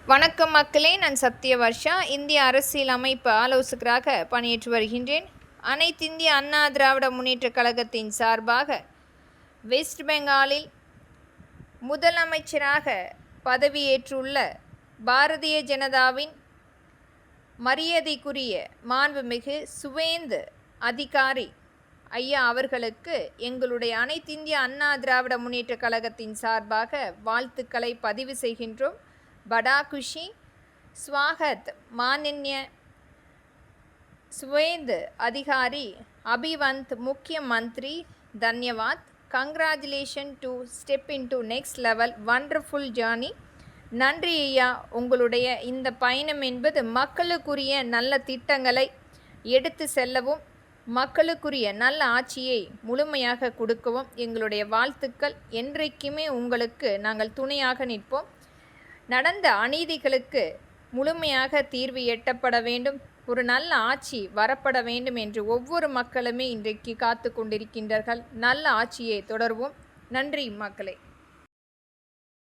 வணக்கம் மக்களே, நான் சத்யவர்ஷா. இந்திய அரசியல் அமைப்பு ஆலோசகராக பணியாற்றி வருகின்றேன். அனைத்திந்திய அண்ணா திராவிட முன்னேற்றக் கழகத்தின் சார்பாக வெஸ்ட் பெங்காலில் முதலமைச்சராக பதவியேற்றுள்ள பாரதிய ஜனதாவின் மரியாதைக்குரிய மாண்புமிகு சுவேந்து அதிகாரி ஐயா அவர்களுக்கு எங்களுடைய அனைத்திந்திய அண்ணா திராவிட முன்னேற்றக் கழகத்தின் சார்பாக வாழ்த்துக்களை பதிவு செய்கின்றோம். बड़ा खुशी स्वागत माननीय सुवेंद अधिकारी अभिवंत मुख्यमंत्री धन्यवाद congratulation to step into next level wonderful journey நன்றி ஐயா. உங்களுடைய இந்த பயணம் என்பது மக்களுக்குரிய நல்ல திட்டங்களை எடுத்து செல்லவும் மக்களுக்குரிய நல்ல ஆட்சியை முழுமையாக கொடுக்கவும் எங்களுடைய வாழ்த்துக்கள். என்றைக்குமே உங்களுக்கு நாங்கள் துணையாக நிற்போம். நடந்த அநீதிகளுக்கு முழுமையாக தீர்வு எட்டப்பட வேண்டும், ஒரு நல்ல ஆட்சி வரப்பட வேண்டும் என்று ஒவ்வொரு மக்களுமே இன்றைக்கு காத்து கொண்டிருக்கின்றார்கள். நல்ல ஆட்சியை தொடர்வோம். நன்றி மக்களே.